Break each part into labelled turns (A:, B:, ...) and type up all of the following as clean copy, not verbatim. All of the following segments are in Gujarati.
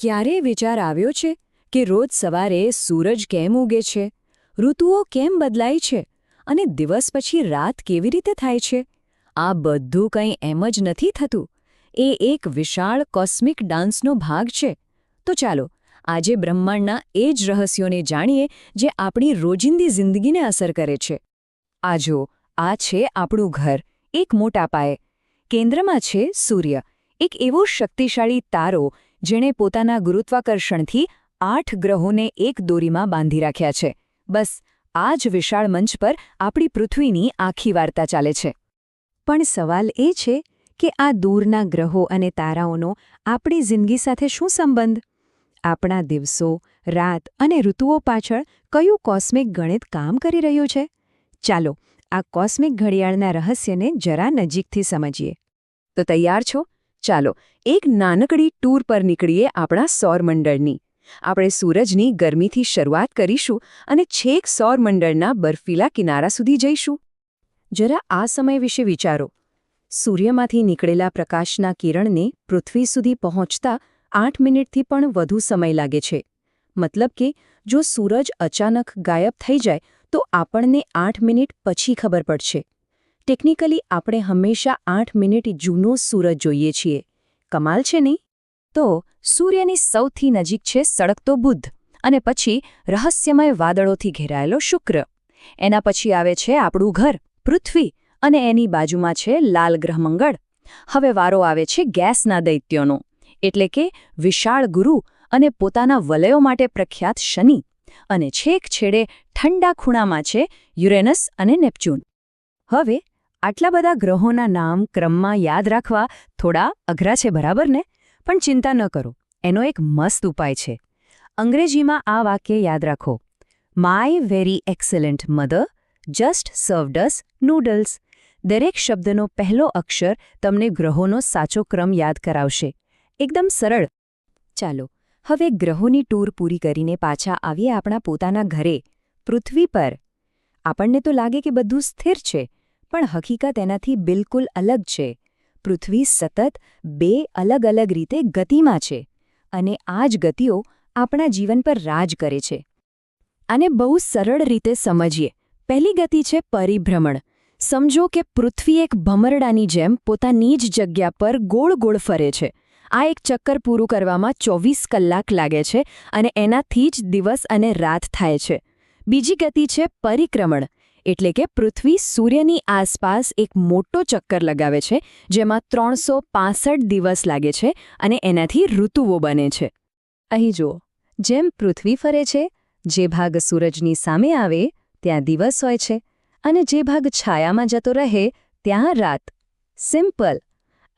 A: ક્યારે વિચાર આવ્યો છે કે રોજ સવારે સૂરજ કેમ ઉગે છે, ઋતુઓ કેમ બદલાય છે અને દિવસ પછી રાત કેવી રીતે થાય છે? આ બધું કંઈ એમ જ નથી થતું. એ એક વિશાળ કોસ્મિક ડાન્સનો ભાગ છે. તો ચાલો આજે બ્રહ્માંડના એ જ રહસ્યોને જાણીએ જે આપણી રોજિંદી જિંદગીને અસર કરે છે. આ જો, આ છે આપણું ઘર, એક મોટા પાયે. કેન્દ્રમાં છે સૂર્ય, એક એવો શક્તિશાળી તારો જેણે પોતાના ગુરુત્વાકર્ષણથી 8 ગ્રહોને એક દોરીમાં બાંધી રાખ્યા છે. બસ આ જ વિશાળ મંચ પર આપણી પૃથ્વીની આખી વાર્તા ચાલે છે.
B: પણ સવાલ એ છે કે આ દૂરના ગ્રહો અને તારાઓનો આપણી જિંદગી સાથે શું સંબંધ? આપણા દિવસો, રાત અને ઋતુઓ પાછળ કયું કોસ્મિક ગણિત કામ કરી રહ્યું છે? ચાલો આ કોસ્મિક ઘડિયાળના રહસ્યને જરા નજીકથી સમજીએ.
A: તો તૈયાર છો? ચાલો એક નાનકડી ટૂર પર નીકળીએ આપણા સૌરમંડળની. આપણે સૂરજની ગરમીથી શરૂઆત કરીશું અને છેક સૌરમંડળના બર્ફીલા કિનારા સુધી જઈશું. જરા આ સમય વિશે વિચારો. સૂર્યમાંથી નીકળેલા પ્રકાશના કિરણને પૃથ્વી સુધી પહોંચતા 8 મિનિટથી પણ વધુ સમય લાગે છે. મતલબ કે જો સૂરજ અચાનક ગાયબ થઈ જાય તો આપણને 8 મિનિટ પછી ખબર પડશે. ટેકનિકલી આપણે હંમેશા 8 મિનિટ જૂનો સૂરજ જોઈએ છીએ. કમાલ છે નહીં? તો સૂર્યની સૌથી નજીક છે સળગતો બુધ, અને પછી રહસ્યમય વાદળોથી ઘેરાયેલો શુક્ર. એના પછી આવે છે આપણું ઘર પૃથ્વી, અને એની બાજુમાં છે લાલ ગ્રહ મંગળ. હવે વારો આવે છે ગેસના દૈત્યોનો, એટલે કે વિશાળ ગુરુ અને પોતાના વલયો માટે પ્રખ્યાત શનિ. અને છેક છેડે ઠંડા ખૂણામાં છે યુરેનસ અને નેપચ્યુન. હવે આટલા બધા ગ્રહોના નામ ક્રમમાં યાદ રાખવા થોડા અઘરા છે, બરાબર ને? પણ ચિંતા ન કરો, એનો એક મસ્ત ઉપાય છે. અંગ્રેજીમાં આ વાક્ય યાદ રાખો: my very excellent mother just served us noodles. દરેક શબ્દનો પહેલો અક્ષર તમને ગ્રહોનો સાચો ક્રમ યાદ કરાવશે. એકદમ સરળ. ચાલો હવે ગ્રહોની ટૂર પૂરી કરીને પાછા આવીએ આપણા પોતાના ઘરે, પૃથ્વી પર. આપણને તો લાગે કે બધું સ્થિર છે, પણ હકીકત એનાથી બિલકુલ અલગ છે. પૃથ્વી સતત 2 અલગ અલગ રીતે ગતિમાં છે, અને આ જ ગતિઓ આપણા જીવન પર રાજ કરે છે. આને બહુ સરળ રીતે સમજીએ. પહેલી ગતિ છે પરિભ્રમણ. સમજો કે પૃથ્વી એક ભમરડાની જેમ પોતાની જ જગ્યા પર ગોળ ગોળ ફરે છે. આ એક ચક્કર પૂરું કરવામાં 24 કલાક લાગે છે, અને એનાથી જ દિવસ અને રાત થાય છે. બીજી ગતિ છે પરિક્રમણ, એટલે કે પૃથ્વી સૂર્યની આસપાસ એક મોટો ચક્કર લગાવે છે, જેમાં 365 દિવસ લાગે છે, અને એનાથી ઋતુઓ બને છે. અહીં જુઓ, જેમ પૃથ્વી ફરે છે, જે ભાગ સૂરજની સામે આવે ત્યાં દિવસ હોય છે, અને જે ભાગ છાયામાં જતો રહે ત્યાં રાત. સિમ્પલ.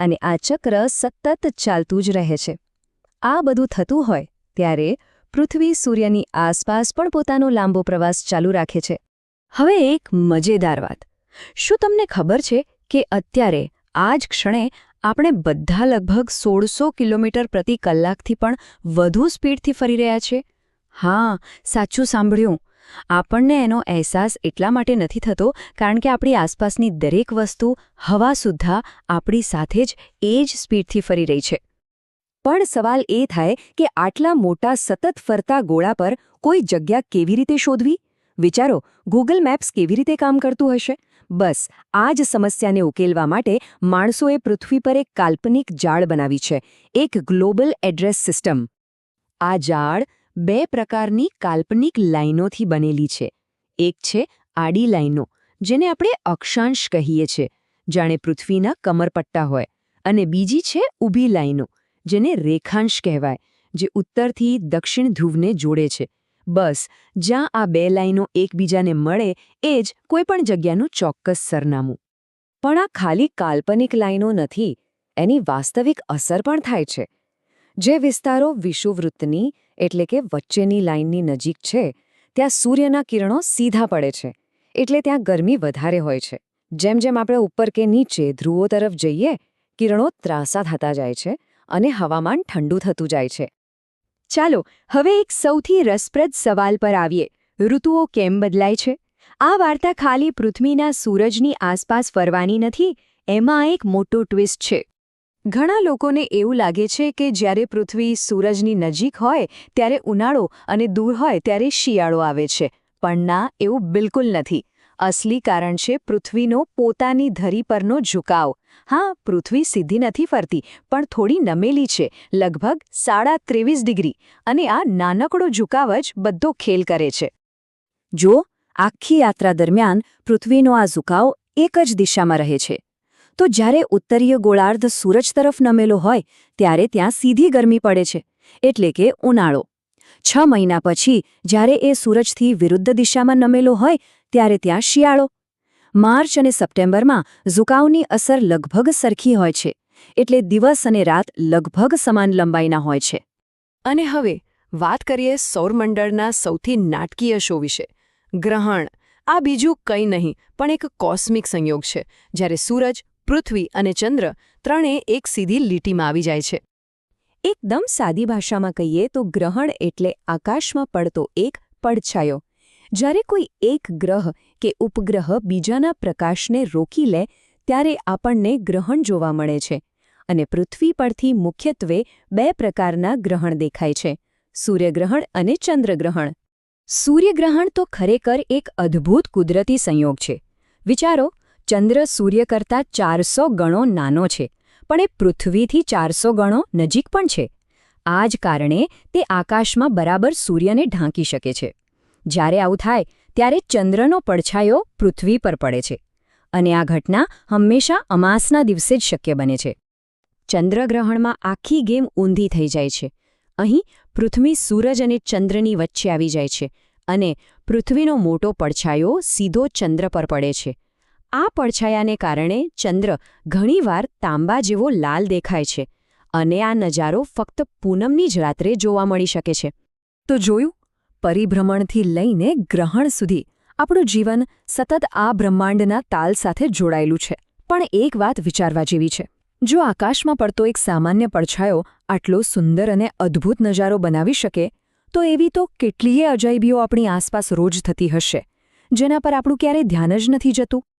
A: અને આ ચક્ર સતત ચાલતું જ રહે છે. આ બધું થતું હોય ત્યારે પૃથ્વી સૂર્યની આસપાસ પણ પોતાનો લાંબો પ્રવાસ ચાલુ રાખે છે. હવે એક મજેદાર વાત. શું તમને ખબર છે કે અત્યારે આ જ ક્ષણે આપણે બધા લગભગ 1600 કિલોમીટર પ્રતિ કલાકથી પણ વધુ સ્પીડથી ફરી રહ્યા છે? હા, સાચું સાંભળ્યું. આપણને એનો અહેસાસ એટલા માટે નથી થતો કારણ કે આપણી આસપાસની દરેક વસ્તુ, હવા સુદ્ધા આપણી સાથે જ એ જ સ્પીડથી ફરી રહી છે. પણ સવાલ એ થાય કે આટલા મોટા સતત ફરતા ગોળા પર કોઈ જગ્યા કેવી રીતે શોધવી? વિચારો, ગૂગલ મેપ્સ કેવી રીતે કામ કરતું હશે? બસ આ જ સમસ્યાને ઉકેલવા માટે માણસોએ પૃથ્વી પર એક કાલ્પનિક જાળ બનાવી છે, એક ગ્લોબલ એડ્રેસ સિસ્ટમ. આ જાળ 2 પ્રકારની કાલ્પનિક લાઇનોથી બનેલી છે. એક છે આડી લાઇનો, જેને આપણે અક્ષાંશ કહીએ છીએ, જાણે પૃથ્વીના કમરપટ્ટા હોય, અને બીજી છે ઊભી લાઇનો, જેને રેખાંશ કહેવાય, જે ઉત્તરથી દક્ષિણ ધ્રુવને જોડે છે. બસ જ્યાં આ 2 લાઇનો એકબીજાને મળે એ જ કોઈપણ જગ્યાનું ચોક્કસ સરનામું. પણ આ ખાલી કાલ્પનિક લાઇનો નથી, એની વાસ્તવિક અસર પણ થાય છે. જે વિસ્તારો વિષુવવૃત્તની, એટલે કે વચ્ચેની લાઇનની નજીક છે, ત્યાં સૂર્યના કિરણો સીધા પડે છે, એટલે ત્યાં ગરમી વધારે હોય છે. જેમ જેમ આપણે ઉપર કે નીચે ધ્રુવો તરફ જઈએ, કિરણો ત્રાંસા થતા જાય છે, અને હવામાન ઠંડુ થતું જાય છે. ચાલો હવે એક સૌથી રસપ્રદ સવાલ પર આવીએ: ઋતુઓ કેમ બદલાય છે? આ વાર્તા ખાલી પૃથ્વીના સૂરજની આસપાસ ફરવાની નથી, એમાં એક મોટો ટ્વિસ્ટ છે.
B: ઘણા લોકોને એવું લાગે છે કે જ્યારે પૃથ્વી સૂરજની નજીક હોય ત્યારે ઉનાળો અને દૂર હોય ત્યારે શિયાળો આવે છે પણ ના, એવું બિલકુલ નથી. અસલી કારણ છે પૃથ્વીનો પોતાની ધરી પરનો ઝુકાવ. હા, પૃથ્વી સીધી નથી ફરતી, પણ થોડી નમેલી છે, લગભગ 23.5 ડિગ્રી, અને આ નાનકડો ઝુકાવ જ બધો ખેલ કરે છે.
A: જો આખી યાત્રા દરમિયાન પૃથ્વીનો આ ઝુકાવ એક જ દિશામાં રહે છે, તો જ્યારે ઉત્તરીય ગોળાર્ધ સૂરજ તરફ નમેલો હોય ત્યારે ત્યાં સીધી ગરમી પડે છે, એટલે કે ઉનાળો. 6 મહિના પછી જ્યારે એ સૂરજથી વિરુદ્ધ દિશામાં નમેલો હોય ત્યારે ત્યાં શિયાળો. માર્ચ અને સપ્ટેમ્બરમાં ઝુકાવની અસર લગભગ સરખી હોય છે, એટલે દિવસ અને રાત લગભગ સમાન લંબાઈના હોય છે.
B: અને હવે વાત કરીએ સૌરમંડળના સૌથી નાટકીય શો વિશે, ગ્રહણ. આ બીજું કંઈ નહીં પણ એક કોસ્મિક સંયોગ છે, જ્યારે સૂરજ, પૃથ્વી અને ચંદ્ર ત્રણેય એક સીધી લીટીમાં આવી જાય છે.
A: એકદમ સાદી ભાષામાં કહીએ તો ગ્રહણ એટલે આકાશમાં પડતો એક પડછાયો. જ્યારે કોઈ એક ગ્રહ કે ઉપગ્રહ બીજાના પ્રકાશને રોકી લે ત્યારે આપણને ગ્રહણ જોવા મળે છે. અને પૃથ્વી પરથી મુખ્યત્વે 2 પ્રકારના ગ્રહણ દેખાય છે, સૂર્યગ્રહણ અને ચંદ્રગ્રહણ. સૂર્યગ્રહણ તો ખરેખર એક અદ્ભુત કુદરતી સંયોગ છે. વિચારો, ચંદ્ર સૂર્ય કરતાં 400 ગણો નાનો છે, પણ એ પૃથ્વીથી 400 ગણો નજીક પણ છે. આ જ કારણે તે આકાશમાં બરાબર સૂર્યને ઢાંકી શકે છે. જ્યારે આવું થાય ત્યારે ચંદ્રનો પડછાયો પૃથ્વી પર પડે છે, અને આ ઘટના હંમેશા અમાસના દિવસે જ શક્ય બને છે. ચંદ્રગ્રહણમાં આખી ગેમ ઊંધી થઈ જાય છે. અહીં પૃથ્વી સૂરજ અને ચંદ્રની વચ્ચે આવી જાય છે, અને પૃથ્વીનો મોટો પડછાયો સીધો ચંદ્ર પર પડે છે. આ પડછાયાને કારણે ચંદ્ર ઘણીવાર તાંબા જેવો લાલ દેખાય છે, અને આ નજારો ફક્ત પૂનમની જ રાત્રે જોવા મળી શકે છે. તો જોયું, પરિભ્રમણથી લઈને ગ્રહણ સુધી આપણું જીવન સતત આ બ્રહ્માંડના તાલ સાથે જોડાયેલું છે. પણ એક વાત વિચારવા જેવી છે. જો આકાશમાં પડતો એક સામાન્ય પડછાયો આટલો સુંદર અને અદ્ભુત નજારો બનાવી શકે, તો એવી તો કેટલીય અજાયબીઓ આપણી આસપાસ રોજ થતી હશે, જેના પર આપણું ક્યારેય ધ્યાન જ નથી જતું.